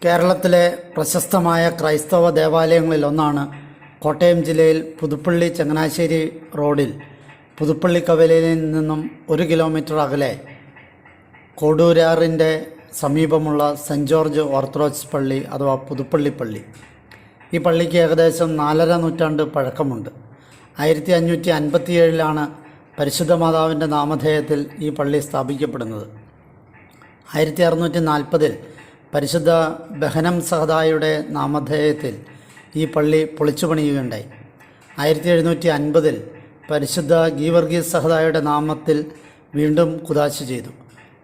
കേരളത്തിലെ പ്രശസ്തമായ ക്രൈസ്തവ ദേവാലയങ്ങളിലൊന്നാണ് കോട്ടയം ജില്ലയിൽ പുതുപ്പള്ളി ചങ്ങനാശ്ശേരി റോഡിൽ പുതുപ്പള്ളി കവലയിൽ നിന്നും 1 കിലോമീറ്റർ അകലെ കോടൂരാറിൻ്റെ സമീപമുള്ള സെൻറ്റ് ജോർജ് ഓർത്തഡോക്സ് പള്ളി അഥവാ പുതുപ്പള്ളി പള്ളി. ഈ പള്ളിക്ക് ഏകദേശം 4.5 നൂറ്റാണ്ട് പഴക്കമുണ്ട്. 1557 പരിശുദ്ധ മാതാവിൻ്റെ നാമധേയത്തിൽ ഈ പള്ളി സ്ഥാപിക്കപ്പെടുന്നത്. 1640 പരിശുദ്ധ ബഹനം സഹദായുടെ നാമധേയത്തിൽ ഈ പള്ളി പൊളിച്ചു പണിയുകയുണ്ടായി. 1750 പരിശുദ്ധ ഗീവർഗീസ് സഹദായുടെ നാമത്തിൽ വീണ്ടും കുദാശ ചെയ്തു.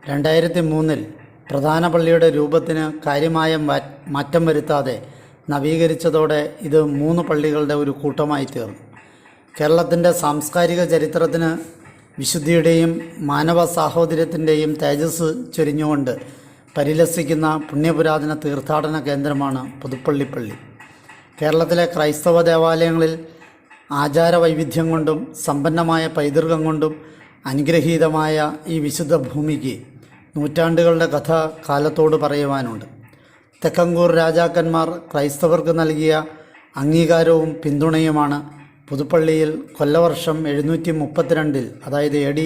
2003 പ്രധാന പള്ളിയുടെ രൂപത്തിന് കാര്യമായ മാറ്റം വരുത്താതെ നവീകരിച്ചതോടെ ഇത് 3 പള്ളികളുടെ ഒരു കൂട്ടമായി തീർന്നു. കേരളത്തിൻ്റെ സാംസ്കാരിക ചരിത്രത്തിന് വിശുദ്ധിയുടെയും മാനവ സാഹോദര്യത്തിൻ്റെയും തേജസ് ചൊരിഞ്ഞുകൊണ്ട് പരിലസിക്കുന്ന പുണ്യപുരാതന തീർത്ഥാടന കേന്ദ്രമാണ് പുതുപ്പള്ളി പള്ളി. കേരളത്തിലെ ക്രൈസ്തവ ദേവാലയങ്ങളിൽ ആചാരവൈവിധ്യം കൊണ്ടും സമ്പന്നമായ പൈതൃകം കൊണ്ടും അനുഗ്രഹീതമായ ഈ വിശുദ്ധ ഭൂമിക്ക് നൂറ്റാണ്ടുകളുടെ കഥ കാലത്തോട് പറയുവാനുണ്ട്. തെക്കങ്കൂർ രാജാക്കന്മാർ ക്രൈസ്തവർക്ക് നൽകിയ അംഗീകാരവും പിന്തുണയുമാണ് പുതുപ്പള്ളിയിൽ കൊല്ലവർഷം 732 അതായത് AD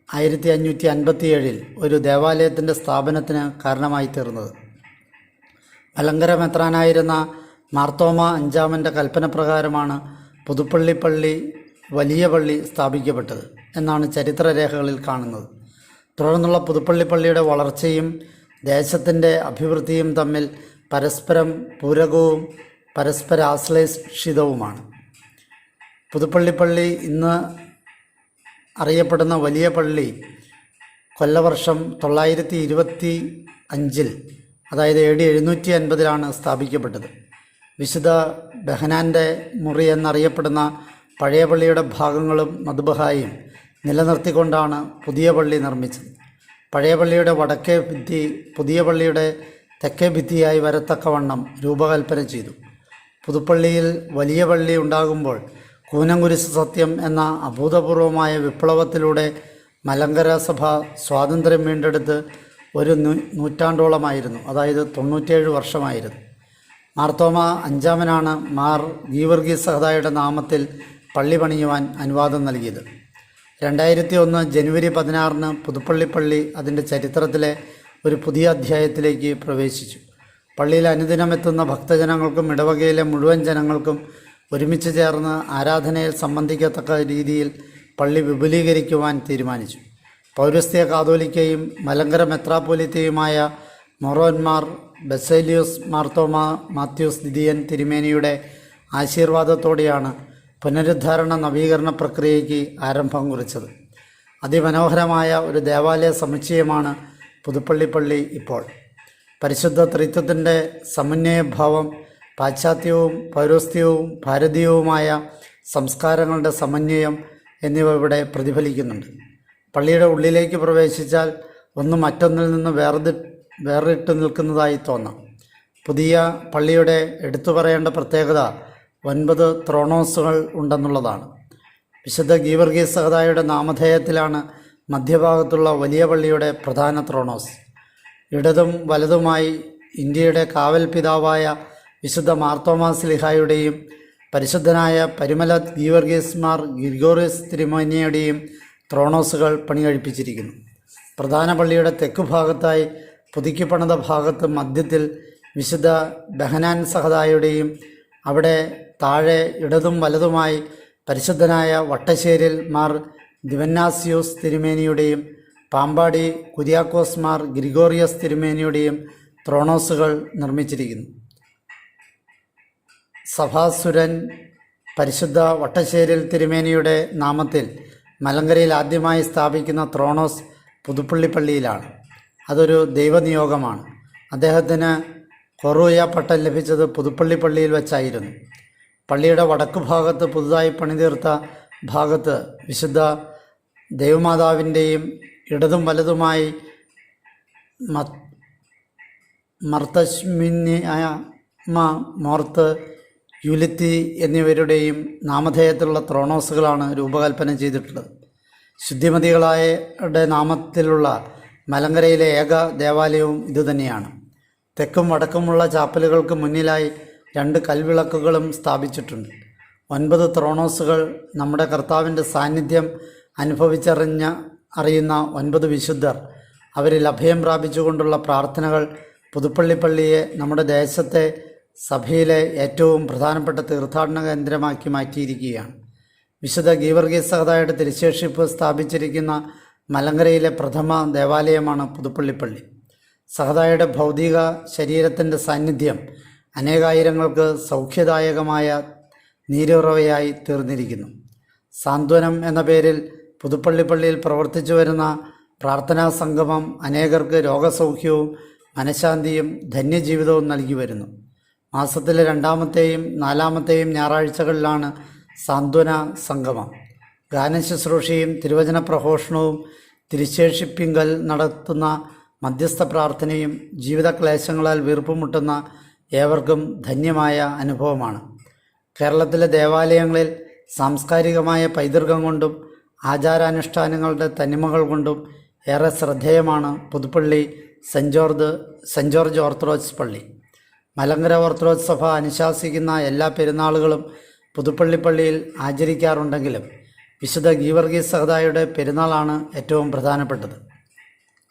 1557 ഒരു ദേവാലയത്തിൻ്റെ സ്ഥാപനത്തിന് കാരണമായി തീർന്നത്. മലങ്കര മെത്രാനായിരുന്ന മാർത്തോമ അഞ്ചാമൻ്റെ കൽപ്പനപ്രകാരമാണ് പുതുപ്പള്ളി പള്ളി വലിയ പള്ളി സ്ഥാപിക്കപ്പെട്ടത് എന്നാണ് ചരിത്രരേഖകളിൽ കാണുന്നത്. തുടർന്നുള്ള പുതുപ്പള്ളി പള്ളിയുടെ വളർച്ചയും ദേശത്തിൻ്റെ അഭിവൃദ്ധിയും തമ്മിൽ പരസ്പരം പൂരകവും പരസ്പരാശ്ലേഷിതവുമാണ്. പുതുപ്പള്ളി പള്ളി ഇന്ന് അറിയപ്പെടുന്ന വലിയ പള്ളി കൊല്ലവർഷം 925 അതായത് AD 750 സ്ഥാപിക്കപ്പെട്ടത്. വിശുദ്ധ ബഹനാൻ്റെ മുറി എന്നറിയപ്പെടുന്ന പഴയ പള്ളിയുടെ ഭാഗങ്ങളും മദ്ബഹായും നിലനിർത്തിക്കൊണ്ടാണ് പുതിയ പള്ളി നിർമ്മിച്ചത്. പഴയ പള്ളിയുടെ വടക്കേ ഭിത്തി പുതിയ പള്ളിയുടെ തെക്കേ ഭിത്തിയായി വരത്തക്കവണ്ണം രൂപകൽപ്പന ചെയ്തു. പുതുപ്പള്ളിയിൽ വലിയ പള്ളി ഉണ്ടാകുമ്പോൾ കൂനംകുരിശ് സത്യം എന്ന അഭൂതപൂർവമായ വിപ്ലവത്തിലൂടെ മലങ്കര സഭ സ്വാതന്ത്ര്യം വീണ്ടെടുത്ത് 1 നൂറ്റാണ്ടോളമായിരുന്നു, അതായത് 97 വർഷമായിരുന്നു. മാർത്തോമ അഞ്ചാമനാണ് മാർ ഗീവർഗീസ് സഹദായുടെ നാമത്തിൽ പള്ളി പണിയുവാൻ അനുവാദം നൽകിയത്. 2001 ജനുവരി 16 പുതുപ്പള്ളി പള്ളി അതിൻ്റെ ചരിത്രത്തിലെ ഒരു പുതിയ അധ്യായത്തിലേക്ക് പ്രവേശിച്ചു. പള്ളിയിൽ അനുദിനമെത്തുന്ന ഭക്തജനങ്ങൾക്കും ഇടവകയിലെ മുഴുവൻ ജനങ്ങൾക്കും ഒരുമിച്ച് ചേർന്ന് ആരാധനയിൽ സംബന്ധിക്കത്തക്ക രീതിയിൽ പള്ളി വിപുലീകരിക്കുവാൻ തീരുമാനിച്ചു. പൗരസ്ത്യ കാതോലിക്കയും മലങ്കര മെത്രാപ്പോലിത്തയുമായ മൊറോന്മാർ ബസേലിയോസ് മാർത്തോമ മാത്യൂസ് ദിദിയൻ തിരുമേനിയുടെ ആശീർവാദത്തോടെയാണ് പുനരുദ്ധാരണ നവീകരണ പ്രക്രിയയ്ക്ക് ആരംഭം കുറിച്ചത്. അതിമനോഹരമായ ഒരു ദേവാലയ സമുച്ചയമാണ് പുതുപ്പള്ളി പള്ളി ഇപ്പോൾ. പരിശുദ്ധ ത്രിത്വത്തിൻ്റെ സമന്വയഭാവം പാശ്ചാത്യവും പൗരസ്ത്യവും ഭാരതീയവുമായ സംസ്കാരങ്ങളുടെ സമന്വയം എന്നിവ ഇവിടെ പ്രതിഫലിക്കുന്നുണ്ട്. പള്ളിയുടെ ഉള്ളിലേക്ക് പ്രവേശിച്ചാൽ ഒന്ന് മറ്റൊന്നിൽ നിന്ന് വേറിട്ട് നിൽക്കുന്നതായി തോന്നാം. പുതിയ പള്ളിയുടെ എടുത്തു പറയേണ്ട പ്രത്യേകത 9 ത്രോണോസുകൾ ഉണ്ടെന്നുള്ളതാണ്. വിശുദ്ധ ഗീവർഗീസ് സഹദായുടെ നാമധേയത്തിലാണ് മധ്യഭാഗത്തുള്ള വലിയ പള്ളിയുടെ പ്രധാന ത്രോണോസ്. ഇടതും വലതുമായി ഇന്ത്യയുടെ കാവൽ പിതാവായ വിശുദ്ധ മാർത്തോമാ ശ്ലീഹായുടെയും പരിശുദ്ധനായ പരിമല ഗീവർഗീസ് മാർ ഗ്രിഗോറിയസ് തിരുമേനിയുടെയും ത്രോണോസുകൾ പണികഴിപ്പിച്ചിരിക്കുന്നു. പ്രധാന പള്ളിയുടെ തെക്കുഭാഗത്തായി പുതുക്കിപ്പണിത ഭാഗത്ത് മധ്യത്തിൽ വിശുദ്ധ ബഹനാൻ സഹദായുടെയും അവിടെ താഴെ ഇടതും വലതുമായി പരിശുദ്ധനായ വട്ടശ്ശേരിൽ മാർ ദിവന്നാസ്യൂസ് തിരുമേനിയുടെയും പാമ്പാടി കുര്യാക്കോസ് മാർ ഗ്രിഗോറിയസ് തിരുമേനിയുടെയും ത്രോണോസുകൾ നിർമ്മിച്ചിരിക്കുന്നു. സഭാസുരൻ പരിശുദ്ധ വട്ടശ്ശേരിൽ തിരുമേനിയുടെ നാമത്തിൽ മലങ്കരയിൽ ആദ്യമായി സ്ഥാപിക്കുന്ന ത്രോണോസ് പുതുപ്പള്ളി പള്ളിയിലാണ്. അതൊരു ദൈവനിയോഗമാണ്. അദ്ദേഹത്തിന് കൊറൂയ പട്ടം ലഭിച്ചത് പുതുപ്പള്ളി പള്ളിയിൽ വെച്ചായിരുന്നു. പള്ളിയുടെ വടക്കു ഭാഗത്ത് പുതുതായി പണിതീർത്ത ഭാഗത്ത് വിശുദ്ധ ദേവമാതാവിൻ്റെയും ഇടതും വലതുമായി മോർത്ത് യുലിത്തി എന്നിവരുടെയും നാമധേയത്തിലുള്ള ത്രോണോസുകളാണ് രൂപകൽപ്പന ചെയ്തിട്ടുള്ളത്. ശുദ്ധിമതികളായ നാമത്തിലുള്ള മലങ്കരയിലെ ഏക ദേവാലയവും ഇതുതന്നെയാണ്. തെക്കും വടക്കുമുള്ള ചാപ്പലുകൾക്ക് മുന്നിലായി 2 കൽവിളക്കുകളും സ്ഥാപിച്ചിട്ടുണ്ട്. 9 ത്രോണോസുകൾ നമ്മുടെ കർത്താവിൻ്റെ സാന്നിധ്യം അറിയുന്ന 9 വിശുദ്ധർ, അവരിൽ അഭയം പ്രാപിച്ചുകൊണ്ടുള്ള പ്രാർത്ഥനകൾ പുതുപ്പള്ളി പള്ളിയെ നമ്മുടെ ദേശത്തെ സഭയിലെ ഏറ്റവും പ്രധാനപ്പെട്ട തീർത്ഥാടന കേന്ദ്രമാക്കി മാറ്റിയിരിക്കുകയാണ്. വിശുദ്ധ ഗീവർഗീസ് സഹദായുടെ തിരുശേഷിപ്പ് സ്ഥാപിച്ചിരിക്കുന്ന മലങ്കരയിലെ പ്രഥമ ദേവാലയമാണ് പുതുപ്പള്ളി പള്ളി. സഹദായുടെ ഭൗതിക ശരീരത്തിൻ്റെ സാന്നിധ്യം അനേകായിരങ്ങൾക്ക് സൗഖ്യദായകമായ നീരുറവയായി തീർന്നിരിക്കുന്നു. സാന്ത്വനം എന്ന പേരിൽ പുതുപ്പള്ളി പള്ളിയിൽ പ്രവർത്തിച്ചു വരുന്ന പ്രാർത്ഥനാ സംഗമം അനേകർക്ക് രോഗസൗഖ്യവും മനഃശാന്തിയും ധന്യജീവിതവും നൽകി വരുന്നു. മാസത്തിലെ 2ാമത്തെയും 4ാമത്തെയും ഞായറാഴ്ചകളിലാണ് സാന്ത്വന സംഗമം. ഗാനശുശ്രൂഷയും തിരുവചന പ്രഘോഷണവും തിരുശേഷിപ്പിങ്കൽ നടത്തുന്ന മധ്യസ്ഥ പ്രാർത്ഥനയും ജീവിതക്ലേശങ്ങളാൽ വീർപ്പുമുട്ടുന്ന ഏവർക്കും ധന്യമായ അനുഭവമാണ്. കേരളത്തിലെ ദേവാലയങ്ങളിൽ സാംസ്കാരികമായ പൈതൃകം കൊണ്ടും ആചാരാനുഷ്ഠാനങ്ങളുടെ തനിമകൾ കൊണ്ടും ഏറെ ശ്രദ്ധേയമാണ് പുതുപ്പള്ളി സെൻറ് ജോർജ് ഓർത്തഡോക്സ് പള്ളി. മലങ്കര ഓർത്തഡോക്സ് സഭ അനുശാസിക്കുന്ന എല്ലാ പെരുന്നാളുകളും പുതുപ്പള്ളി പള്ളിയിൽ ആചരിക്കാറുണ്ടെങ്കിലും വിശുദ്ധ ഗീവർഗീസ് സഹദായുടെ പെരുന്നാളാണ് ഏറ്റവും പ്രധാനപ്പെട്ടത്.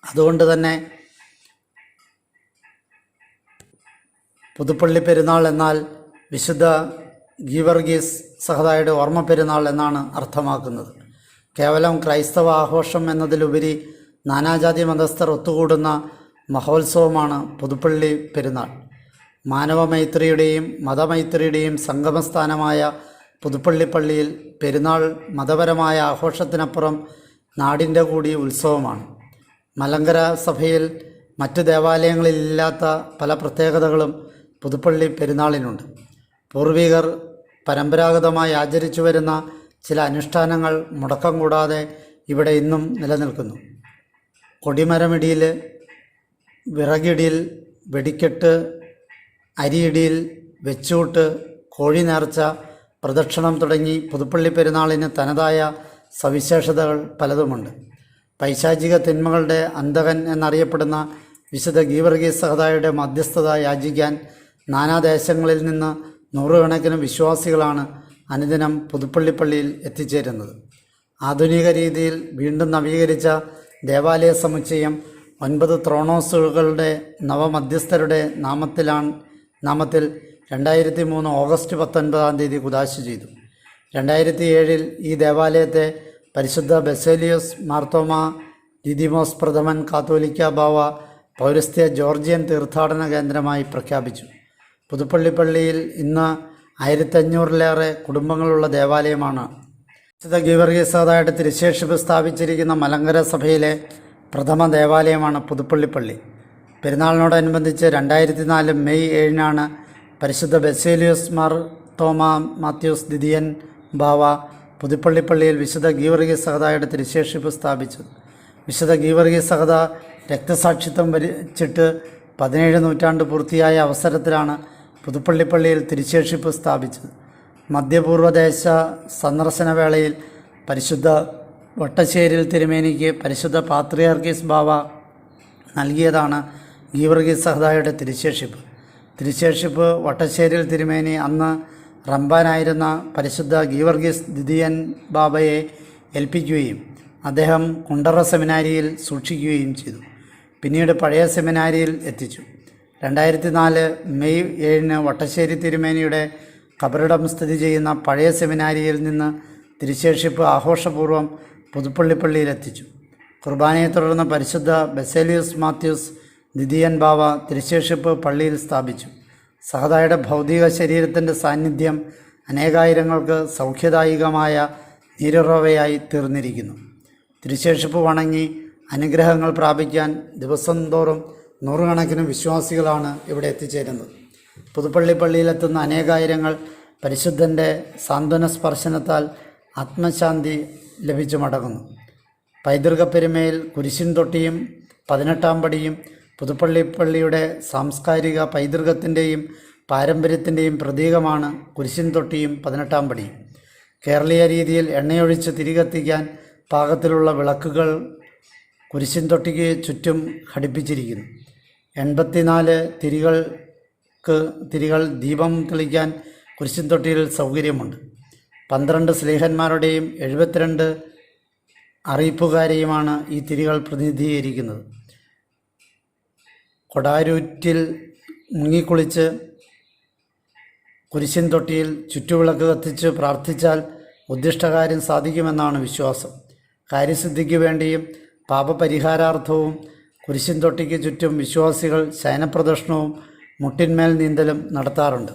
അതുകൊണ്ട് തന്നെ പുതുപ്പള്ളി പെരുന്നാൾ എന്നാൽ വിശുദ്ധ ഗീവർഗീസ് സഹദായുടെ ഓർമ്മ പെരുന്നാൾ എന്നാണ് അർത്ഥമാക്കുന്നത്. കേവലം ക്രൈസ്തവ ആഘോഷം എന്നതിലുപരി നാനാജാതി മതസ്ഥർ ഒത്തുകൂടുന്ന മഹോത്സവമാണ് പുതുപ്പള്ളി പെരുന്നാൾ. മാനവമൈത്രിയുടെയും മതമൈത്രിയുടെയും സംഗമസ്ഥാനമായ പുതുപ്പള്ളി പള്ളിയിൽ പെരുന്നാൾ മതപരമായ ആഘോഷത്തിനപ്പുറം നാടിൻ്റെ കൂടി ഉത്സവമാണ്. മലങ്കര സഭയിൽ മറ്റ് ദേവാലയങ്ങളിലില്ലാത്ത പല പ്രത്യേകതകളും പുതുപ്പള്ളി പെരുന്നാളിനുണ്ട്. പൂർവികർ പരമ്പരാഗതമായി ആചരിച്ചു വരുന്ന ചില അനുഷ്ഠാനങ്ങൾ മുടക്കം കൂടാതെ ഇവിടെ ഇന്നും നിലനിൽക്കുന്നു. കൊടിമരമിടിയിൽ, വിറകിടിയിൽ, വെടിക്കെട്ട്, അരിയിടിയിൽ, വെച്ചൂട്ട്, കോഴി നേർച്ച, പ്രദക്ഷിണം തുടങ്ങി പുതുപ്പള്ളി പെരുന്നാളിന് തനതായ സവിശേഷതകൾ പലതുമുണ്ട്. പൈശാചിക തിന്മകളുടെ അന്തകൻ എന്നറിയപ്പെടുന്ന വിശുദ്ധ ഗീവർഗീസ് സഹദായുടെ മധ്യസ്ഥത യാചിക്കാൻ നാനാദേശങ്ങളിൽ നിന്ന് നൂറുകണക്കിന് വിശ്വാസികളാണ് അനുദിനം പുതുപ്പള്ളി പള്ളിയിൽ എത്തിച്ചേരുന്നത്. ആധുനിക രീതിയിൽ വീണ്ടും നവീകരിച്ച ദേവാലയ സമുച്ചയം 9 ത്രോണോസുകളുടെ നവമധ്യസ്ഥരുടെ നാമത്തിൽ 2003 ഓഗസ്റ്റ് 19 കുദാശ ചെയ്തു. 2007 ഈ ദേവാലയത്തെ പരിശുദ്ധ ബസേലിയോസ് മാർത്തോമാ ദിദിമോസ് പ്രഥമൻ കാത്തോലിക്ക ബാവ പൗരസ്ത്യ ജോർജിയൻ തീർത്ഥാടന കേന്ദ്രമായി പ്രഖ്യാപിച്ചു. പുതുപ്പള്ളി പള്ളിയിൽ ഇന്ന് 1500-ലേറെ കുടുംബങ്ങളുള്ള ദേവാലയമാണ്. വിശുദ്ധ ഗീവർഗീസ് സഹദായുടെ തിരുശേഷിപ്പ് സ്ഥാപിച്ചിരിക്കുന്ന മലങ്കര സഭയിലെ പ്രഥമ ദേവാലയമാണ് പുതുപ്പള്ളി പള്ളി. പെരുന്നാളിനോടനുബന്ധിച്ച് 2004 മെയ് 7-നാണ് പരിശുദ്ധ ബസേലിയോസ് മാർത്തോമാ മാത്യൂസ് ദിദിയൻ ബാവ പുതുപ്പള്ളി പള്ളിയിൽ വിശുദ്ധ ഗീവർഗീസ് സഹദായുടെ തിരുശേഷിപ്പ് സ്ഥാപിച്ചത്. വിശുദ്ധ ഗീവർഗീസ് സഹദ രക്തസാക്ഷിത്വം വരിച്ചിട്ട് 17 നൂറ്റാണ്ട് പൂർത്തിയായ അവസരത്തിലാണ് പുതുപ്പള്ളി പള്ളിയിൽ തിരുശേഷിപ്പ് സ്ഥാപിച്ചത്. മധ്യപൂർവ്വദേശ സന്ദർശന വേളയിൽ പരിശുദ്ധ വട്ടശ്ശേരിൽ തിരുമേനിക്ക് പരിശുദ്ധ പാത്രിയാർക്കീസ് ബാവ നൽകിയതാണ് ഗീവർഗീസ് സഹദായുടെ തിരുശേഷിപ്പ് വട്ടശ്ശേരിൽ തിരുമേനി അന്ന് റംബാനായിരുന്ന പരിശുദ്ധ ഗീവർഗീസ് ദിദിയൻ ബാബയെ ഏൽപ്പിക്കുകയും അദ്ദേഹം കുണ്ടറ സെമിനാരിയിൽ സൂക്ഷിക്കുകയും ചെയ്തു. പിന്നീട് പഴയ സെമിനാരിയിൽ എത്തിച്ചു. 2004 മെയ് 7-ന് വട്ടശ്ശേരി തിരുമേനിയുടെ ഖബറിടം സ്ഥിതി ചെയ്യുന്ന പഴയ സെമിനാരിയിൽ നിന്ന് തിരുശേഷിപ്പ് ആഘോഷപൂർവ്വം പുതുപ്പള്ളി പള്ളിയിലെത്തിച്ചു. കുർബാനയെ തുടർന്ന് പരിശുദ്ധ ബസേലിയോസ് മാത്യൂസ് ദിദിയൻ ബാവ തിരുശേഷിപ്പ് പള്ളിയിൽ സ്ഥാപിച്ചു. സഹദായുടെ ഭൗതിക ശരീരത്തിൻ്റെ സാന്നിധ്യം അനേകായിരങ്ങൾക്ക് സൗഖ്യദായികമായ നീരുറവയായി തീർന്നിരിക്കുന്നു. തിരുശേഷിപ്പ് വണങ്ങി അനുഗ്രഹങ്ങൾ പ്രാപിക്കാൻ ദിവസം തോറും നൂറുകണക്കിന് വിശ്വാസികളാണ് ഇവിടെ എത്തിച്ചേരുന്നത്. പുതുപ്പള്ളി പള്ളിയിലെത്തുന്ന അനേകായിരങ്ങൾ പരിശുദ്ധൻ്റെ സാന്ത്വന സ്പർശനത്താൽ ആത്മശാന്തി ലഭിച്ചു മടങ്ങുന്നു. പൈതൃക പെരുമയിൽ കുരിശിൻ തൊട്ടിയും 18-ാം പടിയും പുതുപ്പള്ളി പള്ളിയുടെ സാംസ്കാരിക പൈതൃകത്തിൻ്റെയും പാരമ്പര്യത്തിൻ്റെയും പ്രതീകമാണ് കുരിശിൻ തൊട്ടിയും 18-ാം പടിയും. കേരളീയ രീതിയിൽ എണ്ണയൊഴിച്ച് തിരികത്തിക്കാൻ പാകത്തിലുള്ള വിളക്കുകൾ കുരിശിൻ തൊട്ടിക്ക് ചുറ്റും ഘടിപ്പിച്ചിരിക്കുന്നു. 84 തിരികൾ ദീപം തെളിക്കാൻ കുരിശുംതൊട്ടിയിൽ സൗകര്യമുണ്ട്. 12 സ്ലീഹന്മാരുടെയും 72 അറിയിപ്പുകാരെയുമാണ് ഈ തിരികൾ പ്രതിനിധീകരിക്കുന്നത്. കൊടാരൂറ്റിൽ മുങ്ങിക്കുളിച്ച് കുരിശുംതൊട്ടിയിൽ ചുറ്റുവിളക്ക് കത്തിച്ച് പ്രാർത്ഥിച്ചാൽ ഉദ്ദിഷ്ടകാര്യം സാധിക്കുമെന്നാണ് വിശ്വാസം. കാര്യസിദ്ധിക്ക് വേണ്ടിയും പാപപരിഹാരാർത്ഥവും കുരിശുംതൊട്ടിക്ക് ചുറ്റും വിശ്വാസികൾ ശയനപ്രദക്ഷിണവും മുട്ടിന്മേൽ നീന്തലും നടത്താറുണ്ട്.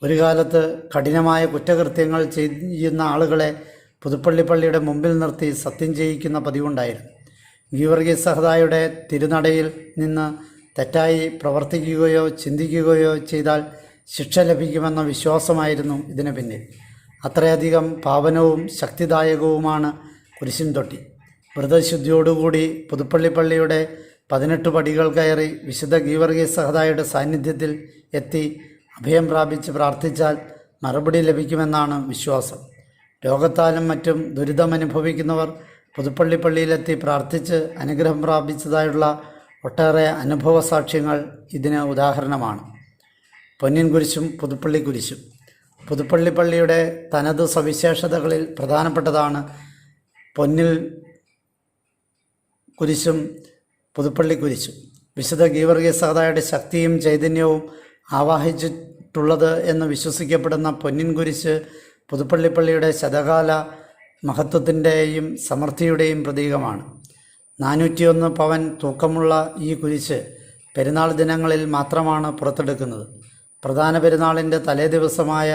ഒരു കാലത്ത് കഠിനമായ കുറ്റകൃത്യങ്ങൾ ചെയ്യുന്ന ആളുകളെ പുതുപ്പള്ളിപ്പള്ളിയുടെ മുമ്പിൽ നിർത്തി സത്യം ചെയ്യിക്കുന്ന പതിവുണ്ടായിരുന്നു. ഗീവർഗീസ് സഹദായുടെ തിരുനടയിൽ നിന്ന് തെറ്റായി പ്രവർത്തിക്കുകയോ ചിന്തിക്കുകയോ ചെയ്താൽ ശിക്ഷ ലഭിക്കുമെന്ന വിശ്വാസമായിരുന്നു ഇതിന് പിന്നിൽ. അത്രയധികം പാവനവും ശക്തിദായകവുമാണ് കുരിശുംതൊട്ടി. വ്രതശുദ്ധിയോടുകൂടി പുതുപ്പള്ളിപ്പള്ളിയുടെ 18 പടികൾ കയറി വിശുദ്ധ ഗീവർഗീസ് സഹദായുടെ സാന്നിധ്യത്തിൽ എത്തി അഭയം പ്രാപിച്ച് പ്രാർത്ഥിച്ചാൽ മറുപടി ലഭിക്കുമെന്നാണ് വിശ്വാസം. രോഗത്താലും മറ്റും ദുരിതമനുഭവിക്കുന്നവർ പുതുപ്പള്ളിപ്പള്ളിയിലെത്തി പ്രാർത്ഥിച്ച് അനുഗ്രഹം പ്രാപിച്ചതായുള്ള ഒട്ടേറെ അനുഭവ സാക്ഷ്യങ്ങൾ ഇതിന് ഉദാഹരണമാണ്. പൊന്നിൻ കുരിശും പുതുപ്പള്ളി കുരിശും. പുതുപ്പള്ളിപ്പള്ളിയുടെ തനത് സവിശേഷതകളിൽ പ്രധാനപ്പെട്ടതാണ് പൊന്നിൽ കുരിശും പുതുപ്പള്ളി കുരിശും. വിശുദ്ധ ഗീവർഗീസ് സഹദായുടെ ശക്തിയും ചൈതന്യവും ആവാഹിച്ചിട്ടുള്ളത് എന്ന് വിശ്വസിക്കപ്പെടുന്ന പൊന്നിൻ കുരിശ് പുതുപ്പള്ളിപ്പള്ളിയുടെ ശതകാല മഹത്വത്തിൻ്റെയും സമൃദ്ധിയുടെയും പ്രതീകമാണ്. 401 പവൻ തൂക്കമുള്ള ഈ കുരിശ് പെരുന്നാൾ ദിനങ്ങളിൽ മാത്രമാണ് പുറത്തെടുക്കുന്നത്. പ്രധാന പെരുന്നാളിൻ്റെ തലേ ദിവസമായ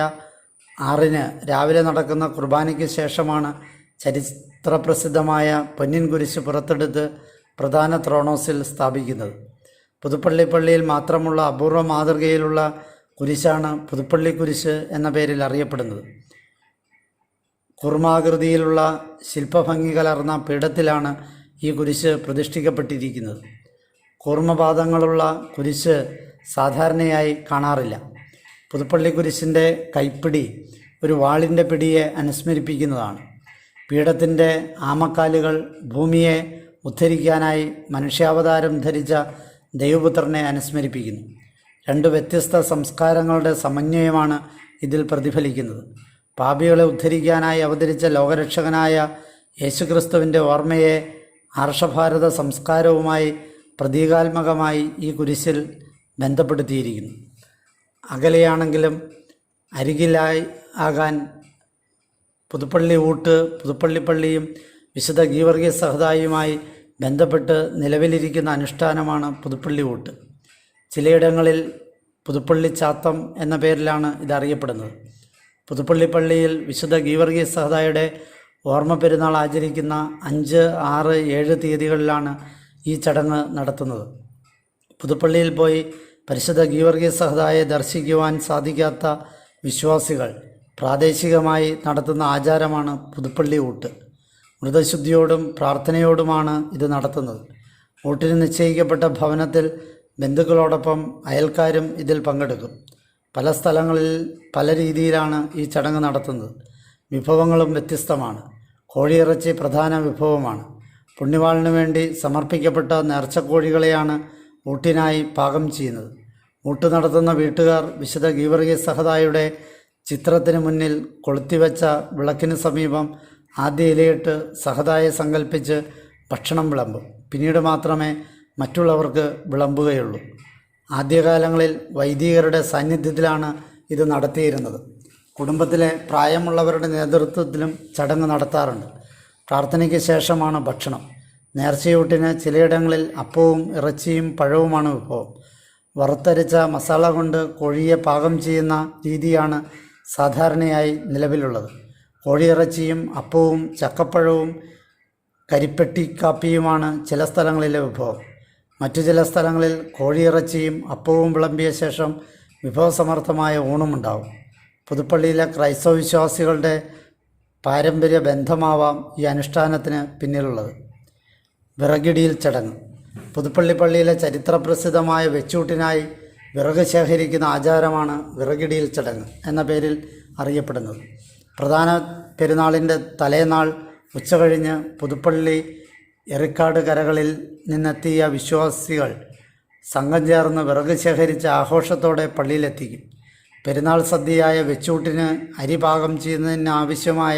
6-ന് രാവിലെ നടക്കുന്ന കുർബാനയ്ക്ക് ശേഷമാണ് ചരിത്രപ്രസിദ്ധമായ പൊന്നിൻ കുരിശ് പുറത്തെടുത്ത് പ്രധാന ത്രോണോസിൽ സ്ഥാപിക്കുന്നത്. പുതുപ്പള്ളിപ്പള്ളിയിൽ മാത്രമുള്ള അപൂർവ മാതൃകയിലുള്ള കുരിശാണ് പുതുപ്പള്ളി കുരിശ് എന്ന പേരിൽ അറിയപ്പെടുന്നത്. കുർമാകൃതിയിലുള്ള ശില്പഭംഗി കലർന്ന പീഠത്തിലാണ് ഈ കുരിശ് പ്രതിഷ്ഠിക്കപ്പെട്ടിരിക്കുന്നത്. കൂർമ്മപാദങ്ങളുള്ള കുരിശ് സാധാരണയായി കാണാറില്ല. പുതുപ്പള്ളി കുരിശിൻ്റെ കൈപ്പിടി ഒരു വാളിൻ്റെ പിടിയെ അനുസ്മരിപ്പിക്കുന്നതാണ്. പീഠത്തിൻ്റെ ആമക്കാലുകൾ ഭൂമിയെ ഉദ്ധരിക്കാനായി മനുഷ്യാവതാരം ധരിച്ച ദൈവപുത്രനെ അനുസ്മരിപ്പിക്കുന്നു. 2 വ്യത്യസ്ത സംസ്കാരങ്ങളുടെ സമന്വയമാണ് ഇതിൽ പ്രതിഫലിക്കുന്നത്. പാപികളെ ഉദ്ധരിക്കാനായി അവതരിച്ച ലോകരക്ഷകനായ യേശുക്രിസ്തുവിൻ്റെ ഓർമ്മയെ ആർഷഭാരത സംസ്കാരവുമായി പ്രതീകാത്മകമായി ഈ കുരിശിൽ ബന്ധപ്പെടുത്തിയിരിക്കുന്നു. അകലെയാണെങ്കിലും അരികിലായി ആകാൻ പുതുപ്പള്ളി ഊട്ട് പുതുപ്പള്ളിപ്പള്ളിയും വിശുദ്ധ ഗീവർഗീസ് സഹദായുമായി ബന്ധപ്പെട്ട് നിലവിലിരിക്കുന്ന അനുഷ്ഠാനമാണ് പുതുപ്പള്ളി ഊട്ട്. ചിലയിടങ്ങളിൽ പുതുപ്പള്ളി ചാത്തം എന്ന പേരിലാണ് ഇതറിയപ്പെടുന്നത്. പുതുപ്പള്ളിപ്പള്ളിയിൽ വിശുദ്ധ ഗീവർഗീസ് സഹദായുടെ ഓർമ്മ പെരുന്നാൾ ആചരിക്കുന്ന 5, 6, 7 തീയതികളിലാണ് ഈ ചടങ്ങ് നടത്തുന്നത്. പുതുപ്പള്ളിയിൽ പോയി പരിശുദ്ധ ഗീവർഗീസ് സഹദായെ ദർശിക്കുവാൻ സാധിക്കാത്ത വിശ്വാസികൾ പ്രാദേശികമായി നടത്തുന്ന ആചാരമാണ് പുതുപ്പള്ളി ഊട്ട്. മൃതശുദ്ധിയോടും പ്രാർത്ഥനയോടുമാണ് ഇത് നടത്തുന്നത്. ഊട്ടിന് നിശ്ചയിക്കപ്പെട്ട ഭവനത്തിൽ ബന്ധുക്കളോടൊപ്പം അയൽക്കാരും ഇതിൽ പങ്കെടുക്കും. പല സ്ഥലങ്ങളിൽ പല രീതിയിലാണ് ഈ ചടങ്ങ് നടത്തുന്നത്. വിഭവങ്ങളും വ്യത്യസ്തമാണ്. കോഴിയിറച്ചി പ്രധാന വിഭവമാണ്. പുണ്യവാളിനു വേണ്ടി സമർപ്പിക്കപ്പെട്ട നേർച്ചക്കോഴികളെയാണ് ഊട്ടിനായി പാകം ചെയ്യുന്നത്. ഊട്ട് നടത്തുന്ന വീട്ടുകാർ വിശുദ്ധ ഗീവർഗീസ് സഹദായുടെ ചിത്രത്തിന് മുന്നിൽ കൊളുത്തിവെച്ച വിളക്കിന് സമീപം ആദ്യ ഇലയിട്ട് സഹദായെ സങ്കല്പിച്ച് ഭക്ഷണം വിളമ്പും. പിന്നീട് മാത്രമേ മറ്റുള്ളവർക്ക് വിളമ്പുകയുള്ളൂ. ആദ്യകാലങ്ങളിൽ വൈദികരുടെ സാന്നിധ്യത്തിലാണ് ഇത് നടത്തിയിരുന്നത്. കുടുംബത്തിലെ പ്രായമുള്ളവരുടെ നേതൃത്വത്തിലും ചടങ്ങ് നടത്താറുണ്ട്. പ്രാർത്ഥനയ്ക്ക് ശേഷമാണ് ഭക്ഷണം. നേർച്ചയൂട്ടിന് ചിലയിടങ്ങളിൽ അപ്പവും ഇറച്ചിയും പഴവുമാണ് വിഭവം. വറുത്തരച്ച മസാല കൊണ്ട് കോഴിയെ പാകം ചെയ്യുന്ന രീതിയാണ് സാധാരണയായി നിലവിലുള്ളത്. കോഴിയിറച്ചിയും അപ്പവും ചക്കപ്പഴവും കരിപ്പെട്ടി കാപ്പിയുമാണ് ചില സ്ഥലങ്ങളിലെ വിഭവം. മറ്റു ചില സ്ഥലങ്ങളിൽ കോഴിയിറച്ചിയും അപ്പവും വിളമ്പിയ ശേഷം വിഭവസമർത്ഥമായ ഊണുമുണ്ടാവും. പുതുപ്പള്ളിയിലെ ക്രൈസ്തവ വിശ്വാസികളുടെ പാരമ്പര്യ ബന്ധമാവാം ഈ അനുഷ്ഠാനത്തിന് പിന്നിലുള്ളത്. വിറകിടിയിൽ ചടങ്ങ്. പുതുപ്പള്ളിപ്പള്ളിയിലെ ചരിത്രപ്രസിദ്ധമായ വെച്ചൂട്ടിനായി വിറക് ശേഖരിക്കുന്ന ആചാരമാണ് വിറകിടിയിൽ ചടങ്ങ് എന്ന പേരിൽ അറിയപ്പെടുന്നത്. പ്രധാന പെരുന്നാളിൻ്റെ തലേനാൾ ഉച്ചകഴിഞ്ഞ് പുതുപ്പള്ളി എറിക്കാട് കരകളിൽ നിന്നെത്തിയ വിശ്വാസികൾ സംഘം ചേർന്ന് വിറക് ശേഖരിച്ച് ആഘോഷത്തോടെ പള്ളിയിലെത്തിക്കും. പെരുന്നാൾ സദ്യയായ വെച്ചൂട്ടിന് അരി പാകം ചെയ്യുന്നതിന് ആവശ്യമായ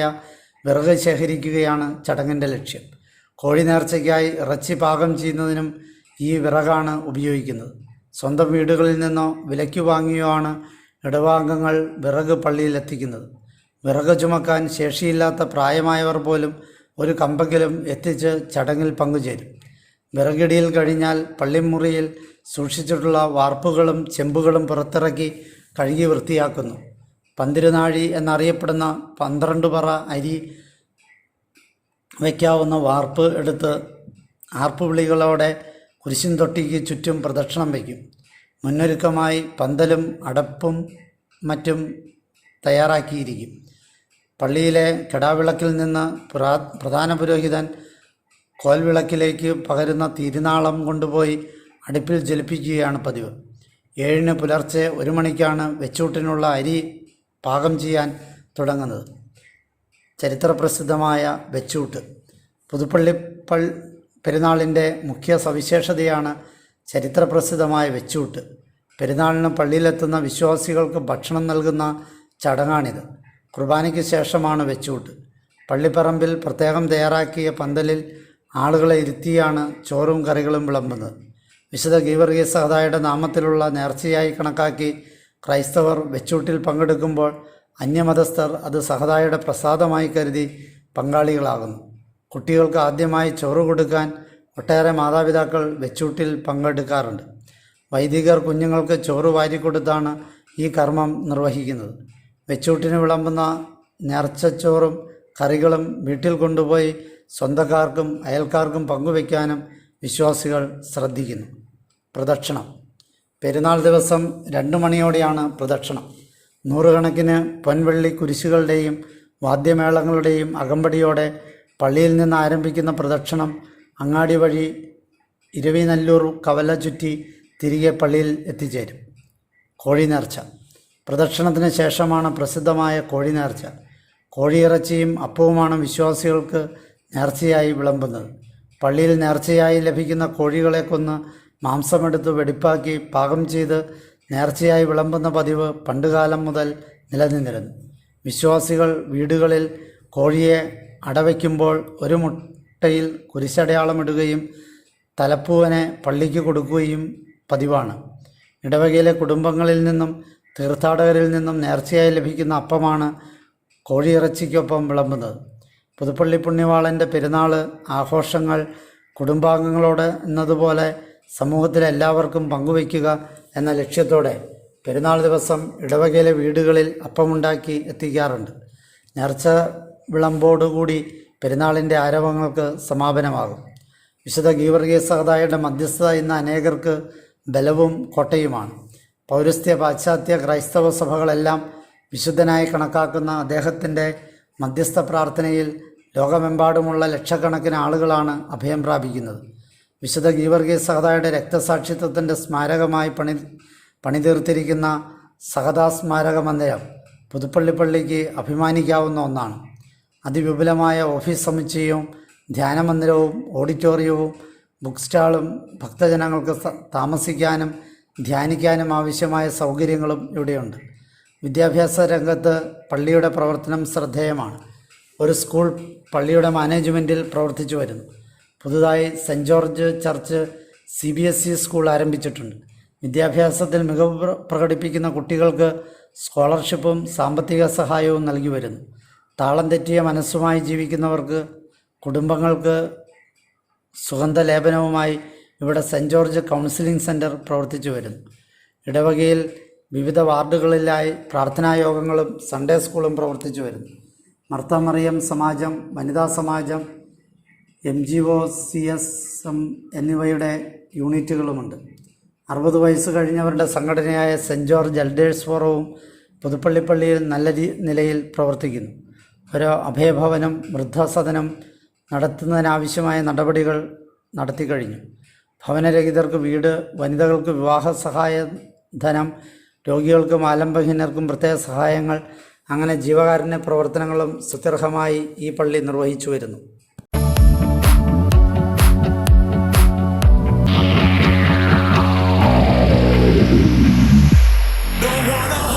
വിറക് ശേഖരിക്കുകയാണ് ചടങ്ങിൻ്റെ ലക്ഷ്യം. കോഴി നേർച്ചയ്ക്കായി ഇറച്ചി പാകം ചെയ്യുന്നതിനും ഈ വിറകാണ് ഉപയോഗിക്കുന്നത്. സ്വന്തം വീടുകളിൽ നിന്നോ വിലയ്ക്ക് വാങ്ങിയോ ആണ് ഇടവാംഗങ്ങൾ വിറക് പള്ളിയിലെത്തിക്കുന്നത്. വിറക് ചുമക്കാൻ ശേഷിയില്ലാത്ത പ്രായമായവർ പോലും ഒരു കമ്പെങ്കിലും എത്തിച്ച് ചടങ്ങിൽ പങ്കുചേരും. വിറകിടിയിൽ കഴിഞ്ഞാൽ പള്ളിമുറിയിൽ സൂക്ഷിച്ചിട്ടുള്ള വാർപ്പുകളും ചെമ്പുകളും പുറത്തിറക്കി കഴുകി വൃത്തിയാക്കുന്നു. പന്തിരുനാഴി എന്നറിയപ്പെടുന്ന 12 പറ അരി വയ്ക്കാവുന്ന വാർപ്പ് എടുത്ത് ആർപ്പുവിളികളോടെ കുരിശിൻ തൊട്ടിക്ക് ചുറ്റും പ്രദക്ഷിണം വയ്ക്കും. മുന്നൊരുക്കമായി പന്തലും അടപ്പും മറ്റും തയ്യാറാക്കിയിരിക്കും. പള്ളിയിലെ കെടാവിളക്കിൽ നിന്ന് പ്രധാന പുരോഹിതൻ കോൽവിളക്കിലേക്ക് പകരുന്ന തിരുനാളം കൊണ്ടുപോയി അടുപ്പിൽ ജ്വലിപ്പിക്കുകയാണ് പതിവ്. 7 പുലർച്ചെ 1 മണിക്കാണ് വെച്ചൂട്ടിനുള്ള അരി പാകം ചെയ്യാൻ തുടങ്ങുന്നത്. ചരിത്രപ്രസിദ്ധമായ വെച്ചൂട്ട് പുതുപ്പള്ളി പെരുന്നാളിൻ്റെ മുഖ്യ സവിശേഷതയാണ് ചരിത്രപ്രസിദ്ധമായ വെച്ചൂട്ട്. പെരുന്നാളിന് പള്ളിയിലെത്തുന്ന വിശ്വാസികൾക്ക് ഭക്ഷണം നൽകുന്ന ചടങ്ങാണിത്. കുർബാനയ്ക്ക് ശേഷമാണ് വെച്ചൂട്ട്. പള്ളിപ്പറമ്പിൽ പ്രത്യേകം തയ്യാറാക്കിയ പന്തലിൽ ആളുകളെ ഇരുത്തിയാണ് ചോറും കറികളും വിളമ്പുന്നത്. വിശുദ്ധ ഗീവർഗീസ് സഹദായുടെ നാമത്തിലുള്ള നേർച്ചയായി കണക്കാക്കി ക്രൈസ്തവർ വെച്ചൂട്ടിൽ പങ്കെടുക്കുമ്പോൾ അന്യമതസ്ഥർ അത് സഹദായുടെ പ്രസാദമായി കരുതി പങ്കാളികളാകുന്നു. കുട്ടികൾക്ക് ആദ്യമായി ചോറ് കൊടുക്കാൻ ഒട്ടേറെ മാതാപിതാക്കൾ വെച്ചൂട്ടിൽ പങ്കെടുക്കാറുണ്ട്. വൈദികർ കുഞ്ഞുങ്ങൾക്ക് ചോറ് വാരിക്കൊടുത്താണ് ഈ കർമ്മം നിർവഹിക്കുന്നത്. വെച്ചൂട്ടിന് വിളമ്പുന്ന നേർച്ചച്ചോറും കറികളും വീട്ടിൽ കൊണ്ടുപോയി സ്വന്തക്കാർക്കും അയൽക്കാർക്കും പങ്കുവയ്ക്കാനും വിശ്വാസികൾ ശ്രദ്ധിക്കുന്നു. പ്രദക്ഷിണം പെരുന്നാൾ ദിവസം 2 മണിയോടെയാണ് പ്രദക്ഷിണം. നൂറുകണക്കിന് പൊൻവെള്ളി കുരിശുകളുടെയും വാദ്യമേളങ്ങളുടെയും അകമ്പടിയോടെ പള്ളിയിൽ നിന്ന് ആരംഭിക്കുന്ന പ്രദക്ഷിണം അങ്ങാടി വഴി ഇരവിനല്ലൂർ കവല ചുറ്റി തിരികെ പള്ളിയിൽ എത്തിച്ചേരും. കോഴിനേർച്ച പ്രദക്ഷിണത്തിന് ശേഷമാണ് പ്രസിദ്ധമായ കോഴിനേർച്ച. കോഴിയിറച്ചിയും അപ്പവുമാണ് വിശ്വാസികൾക്ക് നേർച്ചയായി വിളമ്പുന്നത്. പള്ളിയിൽ നേർച്ചയായി ലഭിക്കുന്ന കോഴികളെ കൊന്ന് മാംസമെടുത്ത് വെടിപ്പാക്കി പാകം ചെയ്ത് നേർച്ചയായി വിളമ്പുന്ന പതിവ് പണ്ടുകാലം മുതൽ നിലനിന്നിരുന്നു. വിശ്വാസികൾ വീടുകളിൽ കോഴിയെ അടവയ്ക്കുമ്പോൾ ഒരു മുട്ടയിൽ കുരിശടയാളമിടുകയും തലപ്പൂവനെ പള്ളിക്ക് കൊടുക്കുകയും പതിവാണ്. ഇടവകയിലെ കുടുംബങ്ങളിൽ നിന്നും തീർത്ഥാടകരിൽ നിന്നും നേർച്ചയായി ലഭിക്കുന്ന അപ്പമാണ് കോഴിയിറച്ചിക്കൊപ്പം വിളമ്പുന്നത്. പുതുപ്പള്ളി പുണ്യവാളൻ്റെ പെരുന്നാൾ ആഘോഷങ്ങൾ കുടുംബാംഗങ്ങളോട് എന്നതുപോലെ സമൂഹത്തിലെ എല്ലാവർക്കും പങ്കുവയ്ക്കുക എന്ന ലക്ഷ്യത്തോടെ പെരുന്നാൾ ദിവസം ഇടവകയിലെ വീടുകളിൽ അപ്പമുണ്ടാക്കി എത്തിക്കാറുണ്ട്. നേർച്ച വിളമ്പോടുകൂടി പെരുന്നാളിൻ്റെ ആരവങ്ങൾക്ക് സമാപനമാകും. വിശുദ്ധ ഗീവർഗീസ് സഹദായുടെ മധ്യസ്ഥത ഇന്ന് അനേകർക്ക് ബലവും കോട്ടയുമാണ്. പൗരസ്ത്യ പാശ്ചാത്യ ക്രൈസ്തവ സഭകളെല്ലാം വിശുദ്ധനായി കണക്കാക്കുന്ന അദ്ദേഹത്തിൻ്റെ മധ്യസ്ഥ പ്രാർത്ഥനയിൽ ലോകമെമ്പാടുമുള്ള ലക്ഷക്കണക്കിന് ആളുകളാണ് അഭയം പ്രാപിക്കുന്നത്. വിശുദ്ധ ഗീവർഗീസ് സഹദായുടെ രക്തസാക്ഷിത്വത്തിൻ്റെ സ്മാരകമായി പണിതീർത്തിരിക്കുന്ന സഹദാ സ്മാരക മന്ദിരം പുതുപ്പള്ളി പള്ളിക്ക് അഭിമാനിക്കാവുന്ന ഒന്നാണ്. അതിവിപുലമായ ഓഫീസ് സമുച്ചയവും ധ്യാനമന്ദിരവും ഓഡിറ്റോറിയവും ബുക്ക് സ്റ്റാളും ഭക്തജനങ്ങൾക്ക് താമസിക്കാനും ധ്യാനിക്കാനും ആവശ്യമായ സൗകര്യങ്ങളും ഇവിടെയുണ്ട്. വിദ്യാഭ്യാസ രംഗത്ത് പള്ളിയുടെ പ്രവർത്തനം ശ്രദ്ധേയമാണ്. ഒരു സ്കൂൾ പള്ളിയുടെ മാനേജ്മെൻറ്റിൽ പ്രവർത്തിച്ചു വരുന്നു. പുതുതായി Saint George Church CBSE school ആരംഭിച്ചിട്ടുണ്ട്. വിദ്യാഭ്യാസത്തിൽ മികവ് പ്രകടിപ്പിക്കുന്ന കുട്ടികൾക്ക് സ്കോളർഷിപ്പും സാമ്പത്തിക സഹായവും നൽകി വരുന്നു. താളം തെറ്റിയ മനസ്സുമായി ജീവിക്കുന്നവർക്ക് കുടുംബങ്ങൾക്ക് സുഗന്ധലേപനവുമായി ഇവിടെ സെൻറ്റ് ജോർജ് കൗൺസിലിംഗ് സെൻറ്റർ പ്രവർത്തിച്ചു വരുന്നു. ഇടവകയിൽ വിവിധ വാർഡുകളിലായി പ്രാർത്ഥനായോഗങ്ങളും സൺഡേ സ്കൂളും പ്രവർത്തിച്ചു വരുന്നു. മർത്ത മറിയം സമാജം, വനിതാ സമാജം, MGOCSM എന്നിവയുടെ യൂണിറ്റുകളുമുണ്ട്. 60 വയസ്സ് കഴിഞ്ഞവരുടെ സംഘടനയായ സെൻറ്റ് ജോർജ് എൽഡേഴ്സ് ഫോറവും പുതുപ്പള്ളി പള്ളിയിൽ നല്ല നിലയിൽ പ്രവർത്തിക്കുന്നു. ഒരു അഭയഭവനം, വൃദ്ധസദനം നടത്തുന്നതിനാവശ്യമായ നടപടികൾ നടത്തിക്കഴിഞ്ഞു. ഭവനരഹിതർക്ക് വീട്, വനിതകൾക്ക് വിവാഹ സഹായധനം, രോഗികൾക്കും ആലംബഹീനർക്കും പ്രത്യേക സഹായങ്ങൾ, അങ്ങനെ ജീവകാരുണ്യ പ്രവർത്തനങ്ങളും സുത്യർഹമായി ഈ പള്ളി നിർവഹിച്ചു വരുന്നു. Wanna